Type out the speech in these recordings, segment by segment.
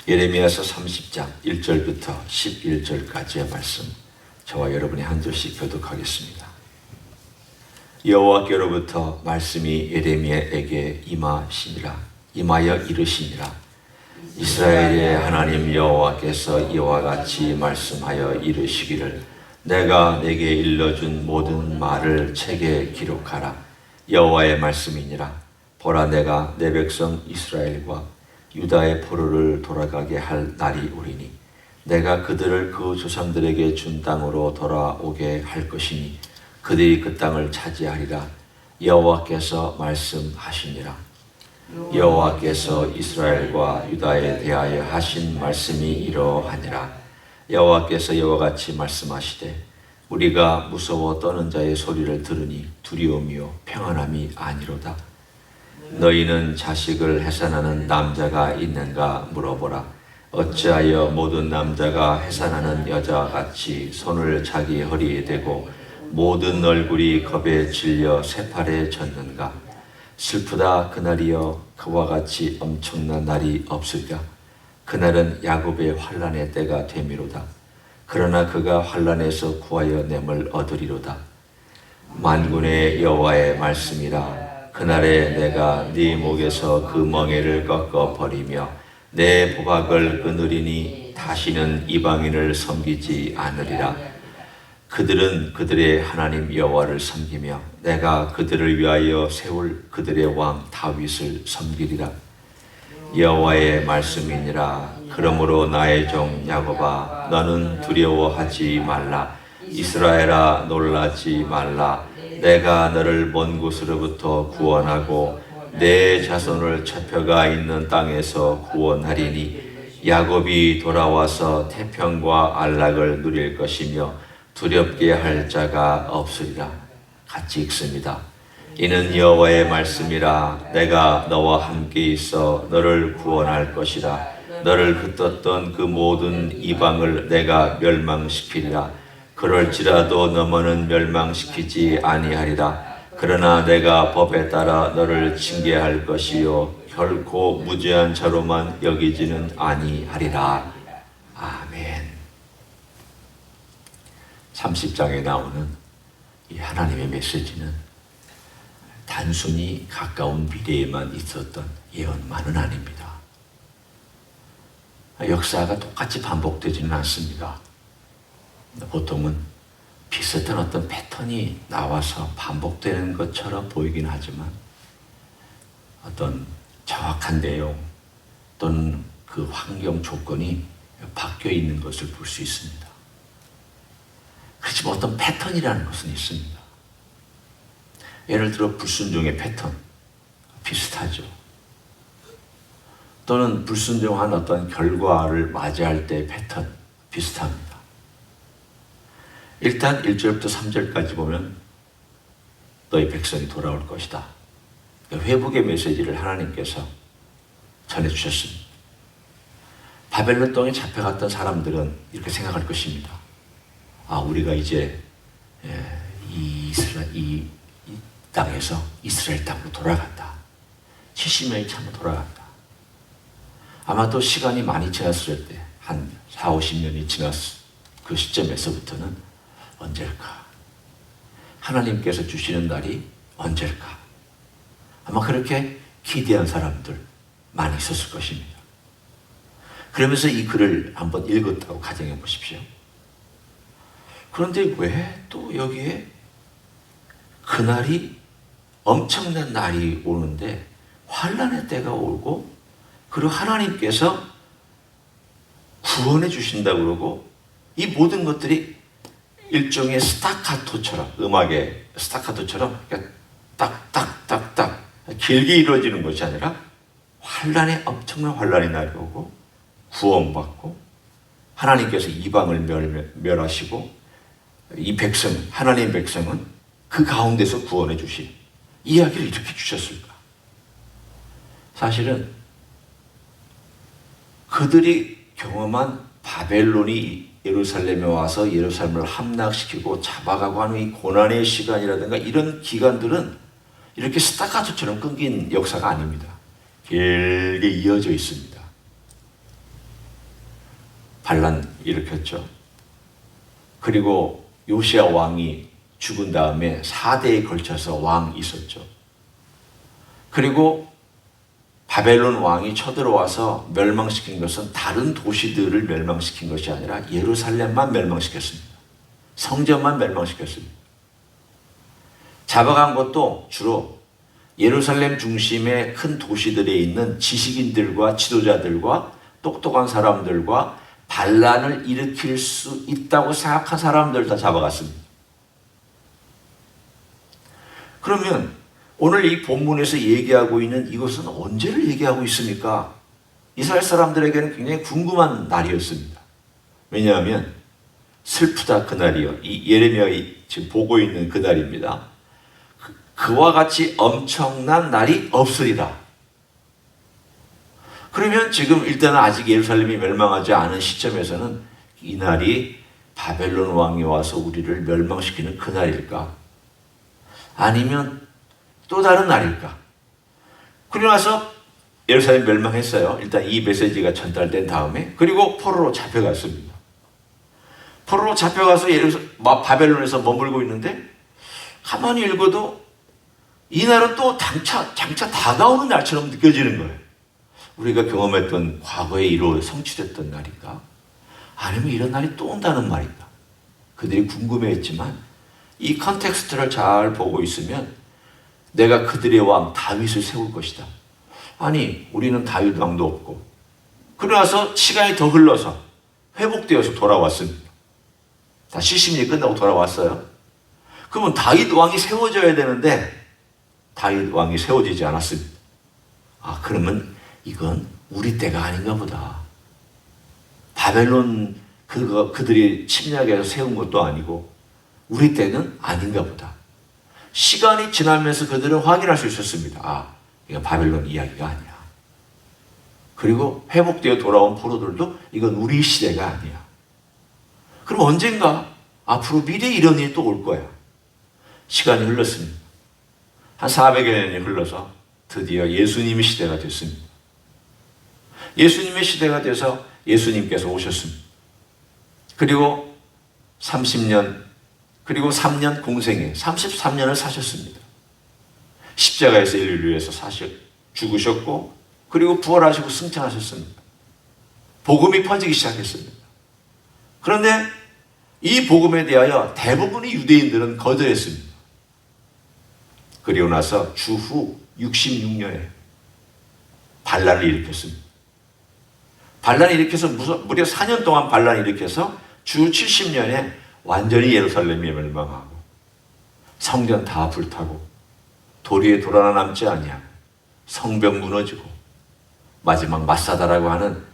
예레미야서 30장 1절부터 11절까지의 말씀, 저와 여러분이 한 절씩 교독하겠습니다. 여호와께로부터 말씀이 예레미야에게 임하여 이르시니라. 이스라엘의 하나님 여호와께서 이와 같이 말씀하여 이르시기를, 내가 내게 일러준 모든 말을 책에 기록하라. 여호와의 말씀이니라. 보라, 내가 내 백성 이스라엘과 유다의 포로를 돌아가게 할 날이 오리니 내가 그들을 그 조상들에게 준 땅으로 돌아오게 할 것이니 그들이 그 땅을 차지하리라. 여호와께서 말씀하시니라. 여호와께서 이스라엘과 유다에 대하여 하신 말씀이 이러하니라. 여호와께서 이와 같이 말씀하시되, 우리가 무서워 떠는 자의 소리를 들으니 두려움이요 평안함이 아니로다. 너희는 자식을 해산하는 남자가 있는가 물어보라. 어찌하여 모든 남자가 해산하는 여자같이 손을 자기 허리에 대고 모든 얼굴이 겁에 질려 새팔에 젖는가? 슬프다 그날이여, 그와 같이 엄청난 날이 없을까? 그날은 야곱의 환난의 때가 되미로다. 그러나 그가 환난에서 구하여 냄을 얻으리로다. 만군의 여호와의 말씀이라. 그날에 내가 네 목에서 그 멍에를 꺾어 버리며 내 보각을 끊으리니 다시는 이방인을 섬기지 않으리라. 그들은 그들의 하나님 여호와를 섬기며 내가 그들을 위하여 세울 그들의 왕 다윗을 섬기리라. 여호와의 말씀이니라. 그러므로 나의 종 야곱아, 너는 두려워하지 말라. 이스라엘아, 놀라지 말라. 내가 너를 먼 곳으로부터 구원하고 내 자손을 잡혀가 있는 땅에서 구원하리니 야곱이 돌아와서 태평과 안락을 누릴 것이며 두렵게 할 자가 없으리라. 같이 읽습니다. 이는 여호와의 말씀이라. 내가 너와 함께 있어 너를 구원할 것이라. 너를 흩었던 그 모든 이방을 내가 멸망시키리라. 그럴지라도 너머는 멸망시키지 아니하리라. 그러나 내가 법에 따라 너를 징계할 것이요 결코 무죄한 자로만 여기지는 아니하리라. 아멘. 30장에 나오는 이 하나님의 메시지는 단순히 가까운 미래에만 있었던 예언만은 아닙니다. 역사가 똑같이 반복되지는 않습니다. 보통은 비슷한 어떤 패턴이 나와서 반복되는 것처럼 보이긴 하지만 어떤 정확한 내용 또는 그 환경 조건이 바뀌어 있는 것을 볼 수 있습니다. 그렇지만 어떤 패턴이라는 것은 있습니다. 예를 들어 불순종의 패턴 비슷하죠. 또는 불순종한 어떤 결과를 맞이할 때의 패턴 비슷합니다. 일단 1절부터 3절까지 보면 너희 백성이 돌아올 것이다. 회복의 메시지를 하나님께서 전해주셨습니다. 바벨론 땅에 잡혀갔던 사람들은 이렇게 생각할 것입니다. 아, 우리가 이제 이 땅에서 이스라엘 땅으로 돌아간다. 70년이 참으로 돌아간다. 아마 또 시간이 많이 지났을 때, 한 4, 50년이 지났을 그 시점에서부터는 언제일까? 하나님께서 주시는 날이 언제일까? 아마 그렇게 기대한 사람들 많이 있었을 것입니다. 그러면서 이 글을 한번 읽었다고 가정해 보십시오. 그런데 왜 또 여기에 그날이 엄청난 날이 오는데 환난의 때가 오고 그리고 하나님께서 구원해 주신다고 그러고 이 모든 것들이 일종의 스타카토처럼, 음악의 스타카토처럼 딱딱딱딱 길게 이루어지는 것이 아니라 환난의 엄청난 환난의 날이 오고 구원받고 하나님께서 이방을 멸하시고 이 백성, 하나님의 백성은 그 가운데서 구원해 주신 이야기를 이렇게 주셨을까? 사실은 그들이 경험한 바벨론이 예루살렘에 와서 예루살렘을 함락시키고 잡아가고 하는 이 고난의 시간이라든가 이런 기간들은 이렇게 스타카토처럼 끊긴 역사가 아닙니다. 길게 이어져 있습니다. 반란 일으켰죠. 그리고 요시야 왕이 죽은 다음에 4대에 걸쳐서 왕이 있었죠. 그리고 바벨론 왕이 쳐들어와서 멸망시킨 것은 다른 도시들을 멸망시킨 것이 아니라 예루살렘만 멸망시켰습니다. 성전만 멸망시켰습니다. 잡아간 것도 주로 예루살렘 중심의 큰 도시들에 있는 지식인들과 지도자들과 똑똑한 사람들과 반란을 일으킬 수 있다고 생각한 사람들 다 잡아갔습니다. 그러면 오늘 이 본문에서 얘기하고 있는 이것은 언제를 얘기하고 있습니까? 이스라엘 사람들에게는 굉장히 궁금한 날이었습니다. 왜냐하면 슬프다 그날이요. 이 예레미야가 지금 보고 있는 그날입니다. 그와 같이 엄청난 날이 없으리라. 그러면 지금 일단은 아직 예루살렘이 멸망하지 않은 시점에서는 이 날이 바벨론 왕이 와서 우리를 멸망시키는 그날일까? 아니면 또 다른 날일까? 그러고 나서 예루살렘 멸망했어요. 일단 이 메시지가 전달된 다음에. 그리고 포로로 잡혀갔습니다. 포로로 잡혀가서 바벨론에서 머물고 있는데 가만히 읽어도 이 날은 또 장차 다가오는 날처럼 느껴지는 거예요. 우리가 경험했던 과거에 성취됐던 날인가? 아니면 이런 날이 또 온다는 말인가? 그들이 궁금해했지만 이 컨텍스트를 잘 보고 있으면 내가 그들의 왕 다윗을 세울 것이다. 아니 우리는 다윗 왕도 없고 그러나서 시간이 더 흘러서 회복되어서 돌아왔습니다. 다 70년이 끝나고 돌아왔어요. 그러면 다윗 왕이 세워져야 되는데 다윗 왕이 세워지지 않았습니다. 아 그러면 이건 우리 때가 아닌가 보다. 바벨론 그들이 침략해서 세운 것도 아니고 우리 때는 아닌가 보다. 시간이 지나면서 그들은 확인할 수 있었습니다. 아, 이건 바벨론 이야기가 아니야. 그리고 회복되어 돌아온 포로들도 이건 우리 시대가 아니야. 그럼 언젠가 앞으로 미래에 이런 일이 또 올 거야. 시간이 흘렀습니다. 한 400여 년이 흘러서 드디어 예수님의 시대가 됐습니다. 예수님의 시대가 돼서 예수님께서 오셨습니다. 그리고 30년, 그리고 3년 공생에 33년을 사셨습니다. 십자가에서 인류를 위해서 죽으셨고, 그리고 부활하시고 승천하셨습니다. 복음이 퍼지기 시작했습니다. 그런데 이 복음에 대하여 대부분의 유대인들은 거절했습니다. 그리고 나서 주후 66년에 반란을 일으켰습니다. 반란을 일으켜서 무려 4년 동안 반란을 일으켜서 주 70년에 완전히 예루살렘이 멸망하고 성전 다 불타고 도리에 돌아나 남지 아니하고 성벽 무너지고 마지막 마사다라고 하는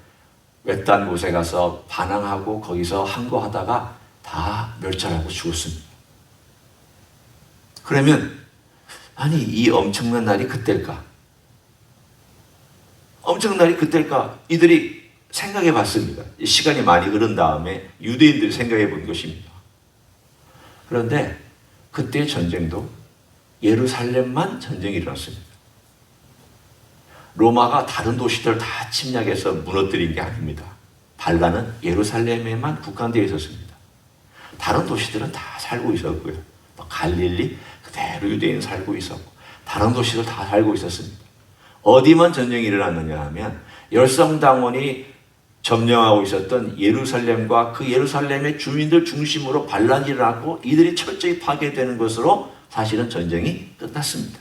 외딴 곳에 가서 반항하고 거기서 항거하다가 다 멸절하고 죽었습니다. 그러면 아니 이 엄청난 날이 그때일까? 엄청난 날이 그때일까? 이들이 생각해 봤습니다. 시간이 많이 흐른 다음에 유대인들이 생각해 본 것입니다. 그런데 그때 전쟁도 예루살렘만 전쟁이 일어났습니다. 로마가 다른 도시들을 다 침략해서 무너뜨린 게 아닙니다. 반란은 예루살렘에만 국한되어 있었습니다. 다른 도시들은 다 살고 있었고요. 갈릴리 그대로 유대인 살고 있었고 다른 도시들 다 살고 있었습니다. 어디만 전쟁이 일어났느냐 하면 열성당원이 점령하고 있었던 예루살렘과 그 예루살렘의 주민들 중심으로 반란이 일어났고 이들이 철저히 파괴되는 것으로 사실은 전쟁이 끝났습니다.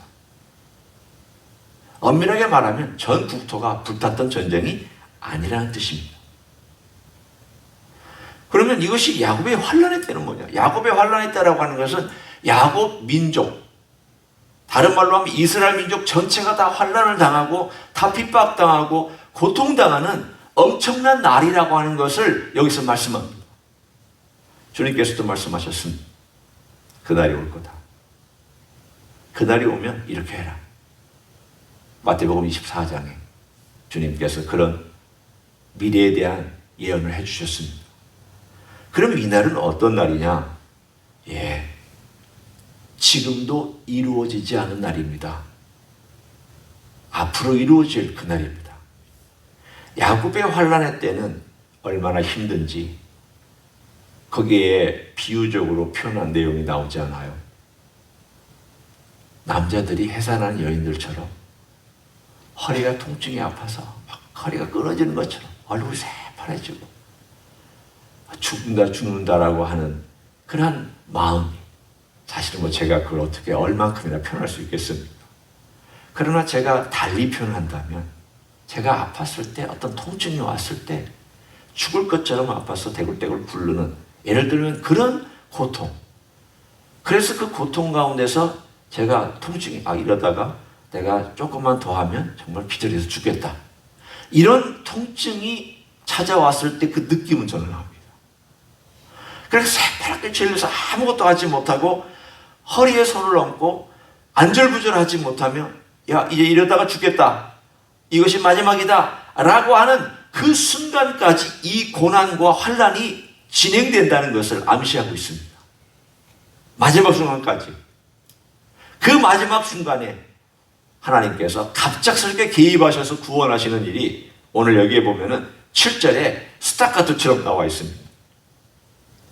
엄밀하게 말하면 전 국토가 불탔던 전쟁이 아니라는 뜻입니다. 그러면 이것이 야곱의 환란의 때는 뭐냐? 야곱의 환란의 때라고 하는 것은 야곱 민족, 다른 말로 하면 이스라엘 민족 전체가 다 환란을 당하고 다 핍박당하고 고통당하는 엄청난 날이라고 하는 것을 여기서 말씀합니다. 주님께서도 말씀하셨습니다. 그날이 올 거다. 그날이 오면 이렇게 해라. 마태복음 24장에 주님께서 그런 미래에 대한 예언을 해주셨습니다. 그럼 이 날은 어떤 날이냐? 지금도 이루어지지 않은 날입니다. 앞으로 이루어질 그 날입니다. 야곱의 환란의 때는 얼마나 힘든지 거기에 비유적으로 표현한 내용이 나오지 않아요? 남자들이 해산하는 여인들처럼 허리가 통증이 아파서 막 허리가 끊어지는 것처럼 얼굴이 새파래지고 죽는다라고 하는 그러한 마음이, 사실은 뭐 제가 그걸 어떻게 얼만큼이나 표현할 수 있겠습니까? 그러나 제가 달리 표현한다면, 제가 아팠을 때, 어떤 통증이 왔을 때 죽을 것처럼 아파서 대굴대굴 굴르는, 예를 들면 그런 고통, 그래서 그 고통 가운데서 제가 통증이 이러다가 내가 조금만 더 하면 정말 기절해서 죽겠다, 이런 통증이 찾아왔을 때 그 느낌은 저는 압니다. 그래서 새파랗게 질려서 아무것도 하지 못하고 허리에 손을 얹고 안절부절하지 못하며 야, 이제 이러다가 죽겠다, 이것이 마지막이다 라고 하는 그 순간까지 이 고난과 환난이 진행된다는 것을 암시하고 있습니다. 마지막 순간까지. 그 마지막 순간에 하나님께서 갑작스럽게 개입하셔서 구원하시는 일이 오늘 여기에 보면은 7절에 스타카토처럼 나와 있습니다.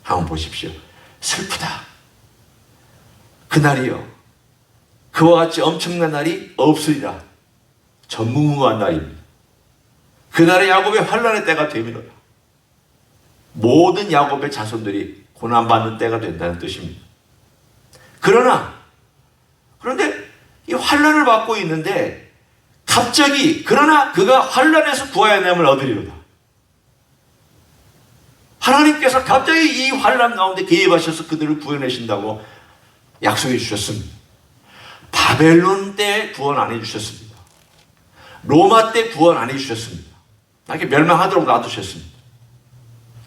한번 보십시오. 슬프다. 그날이요, 그와 같이 엄청난 날이 없으리라. 전무후무한 날입니다. 그날의 야곱의 환난의 때가 되미로다. 모든 야곱의 자손들이 고난받는 때가 된다는 뜻입니다. 그런데 이 환난을 받고 있는데 갑자기, 그러나 그가 환난에서 구하여냄을 얻으리로다. 하나님께서 갑자기 이 환난 가운데 개입하셔서 그들을 구해내신다고 약속해 주셨습니다. 바벨론 때 구원 안 해주셨습니다. 로마 때 구원 안 해주셨습니다. 이렇게 멸망하도록 놔두셨습니다.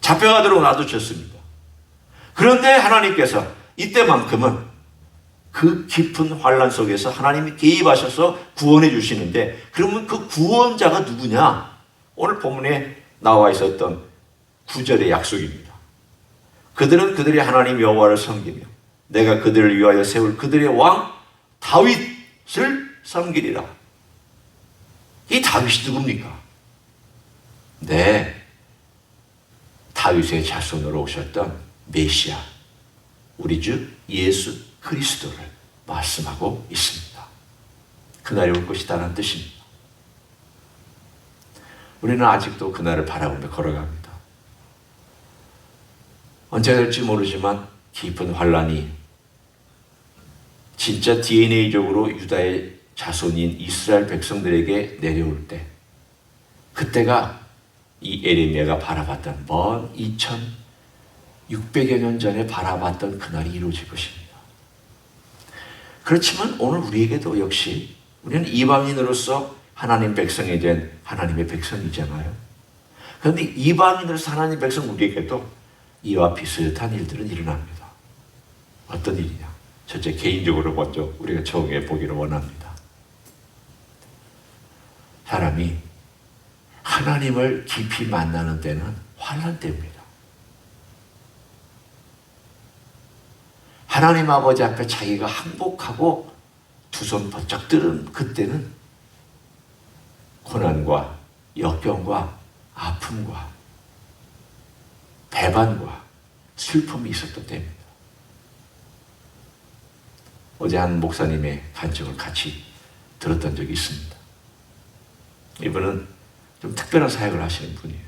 잡혀가도록 놔두셨습니다. 그런데 하나님께서 이때만큼은 그 깊은 환난 속에서 하나님이 개입하셔서 구원해 주시는데, 그러면 그 구원자가 누구냐? 오늘 본문에 나와 있었던 9절의 약속입니다. 그들은 그들의 하나님 여호와를 섬기며 내가 그들을 위하여 세울 그들의 왕 다윗을 섬기리라. 이 다윗이 누굽니까? 네, 다윗의 자손으로 오셨던 메시아, 우리 주 예수 그리스도를 말씀하고 있습니다. 그날이 올 것이다라는 뜻입니다. 우리는 아직도 그날을 바라보며 걸어갑니다. 언제 될지 모르지만 깊은 환난이 진짜 DNA적으로 유다의 자손인 이스라엘 백성들에게 내려올 때, 그때가 이 에레미야가 바라봤던 먼 2600여 년 전에 바라봤던 그날이 이루어질 것입니다. 그렇지만 오늘 우리에게도 역시 우리는 이방인으로서 하나님 백성이 된 하나님의 백성이잖아요. 그런데 이방인으로서 하나님 백성 우리에게도 이와 비슷한 일들은 일어납니다. 어떤 일이냐? 첫째, 개인적으로 먼저 우리가 정해 보기를 원합니다. 사람이 하나님을 깊이 만나는 때는 환난 때입니다. 하나님 아버지 앞에 자기가 항복하고 두 손 번쩍 들은 그때는 고난과 역경과 아픔과 배반과 슬픔이 있었던 때입니다. 어제 한 목사님의 간증을 같이 들었던 적이 있습니다. 이분은 좀 특별한 사역을 하시는 분이에요.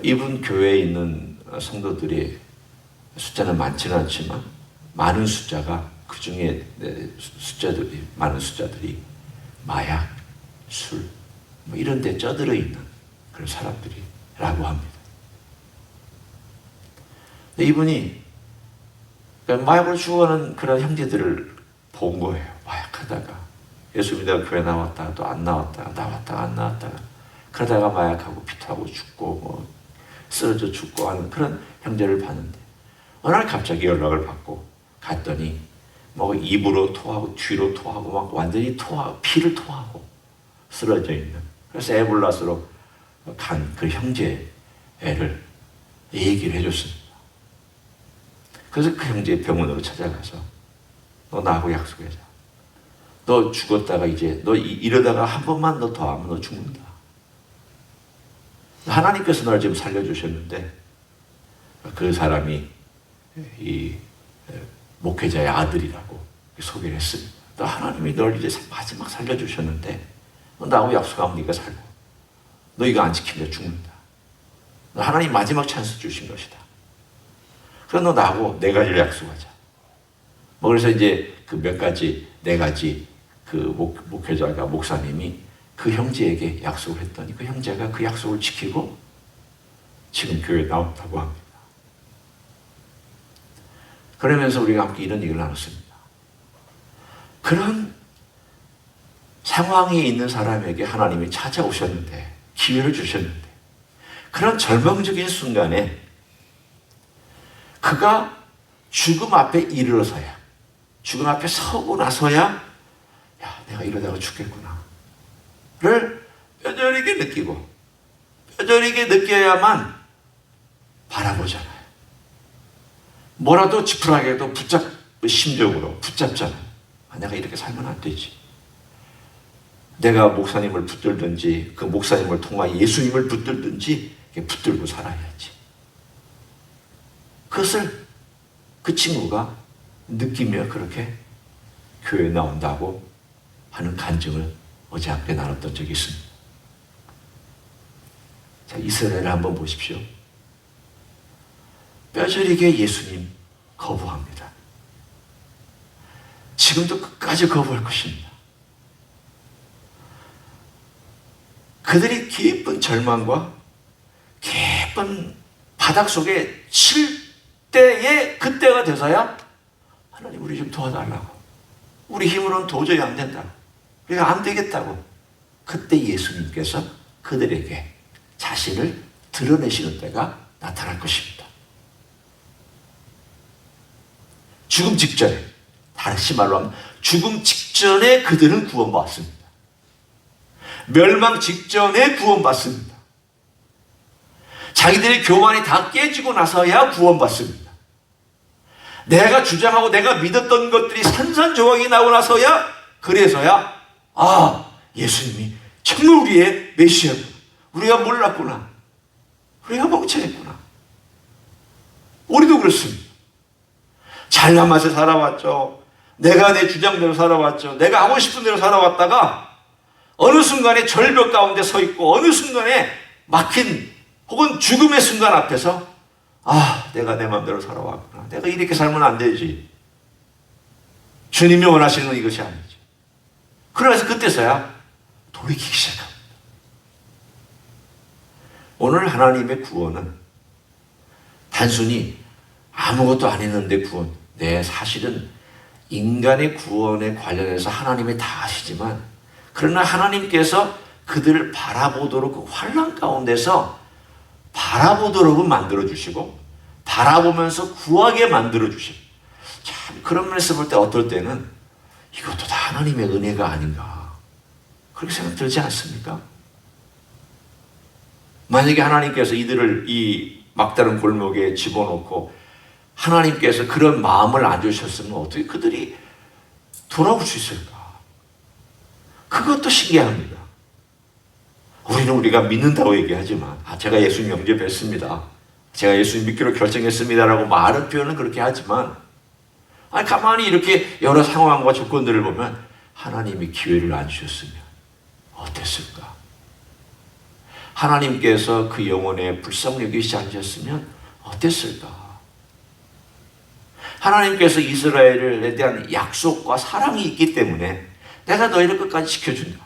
이분 교회에 있는 성도들이 숫자는 많지는 않지만 많은 숫자가, 그 중에 숫자들이, 많은 숫자들이 마약, 술, 뭐 이런 데 쩌들어 있는 그런 사람들이라고 합니다. 근데 이분이 마약으로 죽어가는 그런 형제들을 본 거예요. 마약하다가 예수 믿다가 교회 나왔다가 또 안 나왔다가 나왔다가 안 나왔다가, 그러다가 마약하고 피토하고 죽고 뭐 쓰러져 죽고 하는 그런 형제를 봤는데, 어느 날 갑자기 연락을 받고 갔더니 뭐 입으로 토하고 뒤로 토하고 막 완전히 토하고 피를 토하고 쓰러져 있는, 그래서 에볼라스로 간 그 형제를 얘기를 해줬습니다. 그래서 그 형제 병원으로 찾아가서 너 나하고 약속하자. 너 죽었다가 이제 너 이러다가 한 번만 너 더 하면 너 죽는다. 하나님께서 널 지금 살려주셨는데 그 사람이 이 목회자의 아들이라고 소개를 했습니다. 또 하나님이 널 이제 마지막 살려주셨는데 나하고 약속하면 네가 살고 너 이거 안 지키면 죽는다. 하나님 마지막 찬스 주신 것이다. 그럼 너 나하고 네 가지를 약속하자. 뭐 그래서 이제 그 몇 가지, 네 가지 그 목회자가 목사님이 그 형제에게 약속을 했더니 그 형제가 그 약속을 지키고 지금 교회에 나왔다고 합니다. 그러면서 우리가 함께 이런 얘기를 나눴습니다. 그런 상황에 있는 사람에게 하나님이 찾아오셨는데, 기회를 주셨는데, 그런 절망적인 순간에 그가 죽음 앞에 이르러서야, 죽음 앞에 서고 나서야, 야, 내가 이러다가 죽겠구나 를 뼈저리게 느끼고, 뼈저리게 느껴야만 바라보잖아요. 뭐라도 지푸라기라도 심적으로 붙잡잖아요. 아, 내가 이렇게 살면 안 되지. 내가 목사님을 붙들든지 그 목사님을 통하여 예수님을 붙들든지 붙들고 살아야지. 그것을 그 친구가 느끼며 그렇게 교회에 나온다고 하는 간증을 어제 함께 나눴던 적이 있습니다. 자, 이스라엘을 한번 보십시오. 뼈저리게 예수님 거부합니다. 지금도 끝까지 거부할 것입니다. 그들이 깊은 절망과 깊은 바닥 속에 칠 때에 그때가 돼서야 하나님 우리 좀 도와달라고, 우리 힘으로는 도저히 안 된다고, 우리가 안 되겠다고, 그때 예수님께서 그들에게 자신을 드러내시는 때가 나타날 것입니다. 죽음 직전에, 다시 말로 하면 죽음 직전에 그들은 구원받습니다. 멸망 직전에 구원받습니다. 자기들의 교만이 다 깨지고 나서야 구원받습니다. 내가 주장하고 내가 믿었던 것들이 산산조각이 나고 나서야, 그래서야 아, 예수님이 정말 우리의 메시아구나, 우리가 몰랐구나, 우리가 멍청했구나. 우리도 그렇습니다. 잘난 맛에 살아왔죠. 내가 내 주장대로 살아왔죠. 내가 하고 싶은 대로 살아왔다가 어느 순간에 절벽 가운데 서 있고 어느 순간에 막힌 혹은 죽음의 순간 앞에서 아, 내가 내 마음대로 살아왔구나, 내가 이렇게 살면 안 되지, 주님이 원하시는 건 이것이 아니지. 그래서 그때서야 돌이키기 시작합니다. 오늘 하나님의 구원은 단순히 아무것도 안 했는데 구원, 네, 사실은 인간의 구원에 관련해서 하나님이 다 하시지만, 그러나 하나님께서 그들을 바라보도록, 그 환난 가운데서 바라보도록 만들어주시고 바라보면서 구하게 만들어주시고, 참 그런 면에서 볼 때 어떨 때는 이것도 다 하나님의 은혜가 아닌가 그렇게 생각 들지 않습니까? 만약에 하나님께서 이들을 이 막다른 골목에 집어넣고 하나님께서 그런 마음을 안 주셨으면 어떻게 그들이 돌아올 수 있을까? 그것도 신기합니다. 우리는 우리가 믿는다고 얘기하지만, 아, 제가 예수님 영접했습니다, 제가 예수님 믿기로 결정했습니다라고 말은 표현은 그렇게 하지만, 아니, 가만히 이렇게 여러 상황과 조건들을 보면 하나님이 기회를 안 주셨으면 어땠을까? 하나님께서 그 영혼에 불쌍히 여기시지 않으셨으면 어땠을까? 하나님께서 이스라엘에 대한 약속과 사랑이 있기 때문에 내가 너희를 끝까지 지켜준다,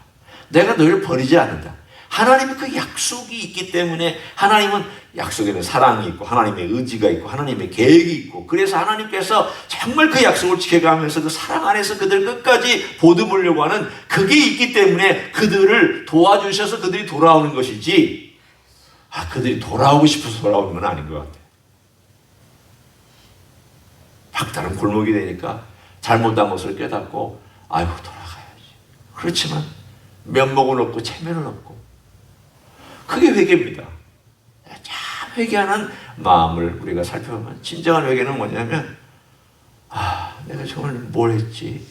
내가 너희를 버리지 않는다, 하나님의 그 약속이 있기 때문에, 하나님은 약속에는 사랑이 있고 하나님의 의지가 있고 하나님의 계획이 있고, 그래서 하나님께서 정말 그 약속을 지켜가면서 그 사랑 안에서 그들 끝까지 보듬으려고 하는 그게 있기 때문에 그들을 도와주셔서 그들이 돌아오는 것이지, 아, 그들이 돌아오고 싶어서 돌아오는 건 아닌 것 같아요. 막다른 골목이 되니까 잘못한 것을 깨닫고 아이고 돌아가야지. 그렇지만 면목은 없고 체면은 없고, 그게 회개입니다. 참 회개하는 마음을 우리가 살펴보면 진정한 회개는 뭐냐면, 아, 내가 정말 뭘 했지?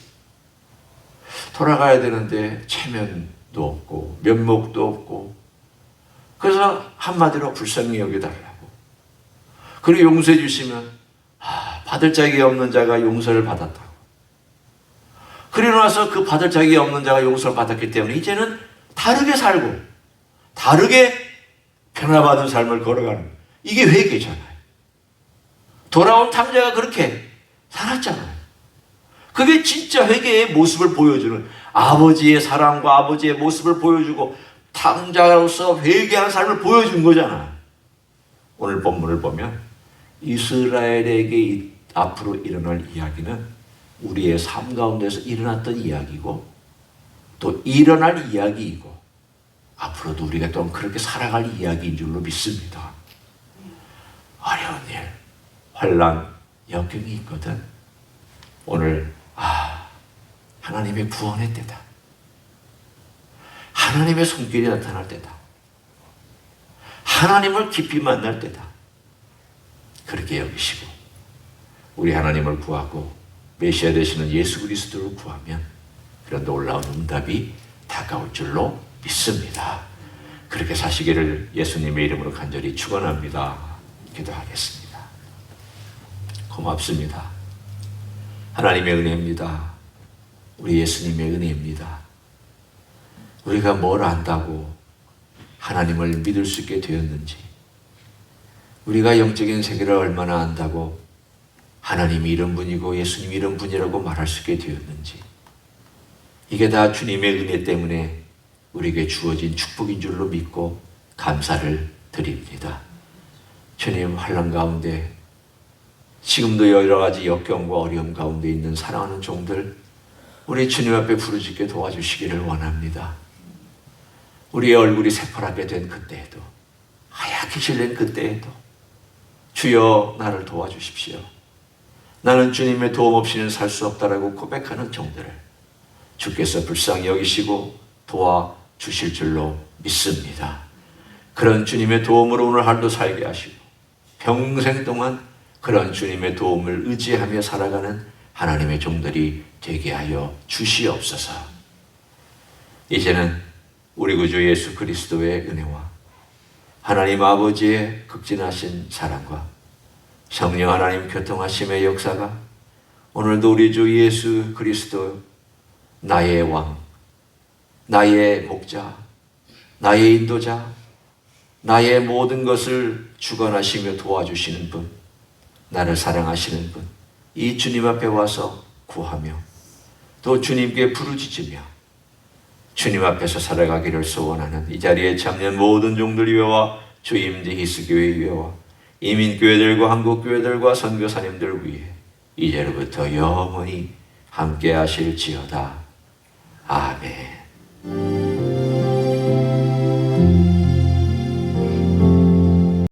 돌아가야 되는데 체면도 없고 면목도 없고, 그래서 한마디로 불쌍히 여겨달라고. 그리고 용서해 주시면 받을 자격이 없는 자가 용서를 받았다고. 그리고 나서 그 받을 자격이 없는 자가 용서를 받았기 때문에 이제는 다르게 살고 다르게 변화받은 삶을 걸어가는, 이게 회개잖아요. 돌아온 탕자가 그렇게 살았잖아요. 그게 진짜 회개의 모습을 보여주는, 아버지의 사랑과 아버지의 모습을 보여주고 탕자로서 회개하는 삶을 보여준 거잖아요. 오늘 본문을 보면 이스라엘에게 앞으로 일어날 이야기는 우리의 삶 가운데서 일어났던 이야기고 또 일어날 이야기이고 앞으로도 우리가 또 그렇게 살아갈 이야기인 줄로 믿습니다. 어려운 일, 환난, 역경이 있거든. 오늘 하나님의 구원의 때다. 하나님의 손길이 나타날 때다. 하나님을 깊이 만날 때다. 그렇게 여기시고 우리 하나님을 구하고 메시아 되시는 예수 그리스도를 구하면 그런 놀라운 응답이 다가올 줄로 믿습니다. 그렇게 사시기를 예수님의 이름으로 간절히 축원합니다. 기도하겠습니다. 고맙습니다. 하나님의 은혜입니다. 우리 예수님의 은혜입니다. 우리가 뭘 안다고 하나님을 믿을 수 있게 되었는지, 우리가 영적인 세계를 얼마나 안다고 하나님이 이런 분이고 예수님이 이런 분이라고 말할 수 있게 되었는지, 이게 다 주님의 은혜 때문에 우리에게 주어진 축복인 줄로 믿고 감사를 드립니다. 주님, 환난 가운데 지금도 여러 가지 역경과 어려움 가운데 있는 사랑하는 종들, 우리 주님 앞에 부르짖게 도와주시기를 원합니다. 우리의 얼굴이 새파랗게 된 그때에도, 하얗게 질린 그때에도 주여 나를 도와주십시오. 나는 주님의 도움 없이는 살 수 없다라고 고백하는 종들을 주께서 불쌍히 여기시고 도와주실 줄로 믿습니다. 그런 주님의 도움으로 오늘 하루도 살게 하시고 평생 동안 그런 주님의 도움을 의지하며 살아가는 하나님의 종들이 되게 하여 주시옵소서. 이제는 우리 구주 예수 그리스도의 은혜와 하나님 아버지의 극진하신 사랑과 성령 하나님 교통하심의 역사가 오늘도 우리 주 예수 그리스도, 나의 왕, 나의 목자, 나의 인도자, 나의 모든 것을 주관하시며 도와주시는 분, 나를 사랑하시는 분, 이 주님 앞에 와서 구하며 또 주님께 부르짖으며 주님 앞에서 살아가기를 소원하는 이 자리에 참여한 모든 종들 위에와 주임지 히스교회 위에와 이민교회들과 한국교회들과 선교사님들 위해 이제로부터 영원히 함께 하실지어다. 아멘.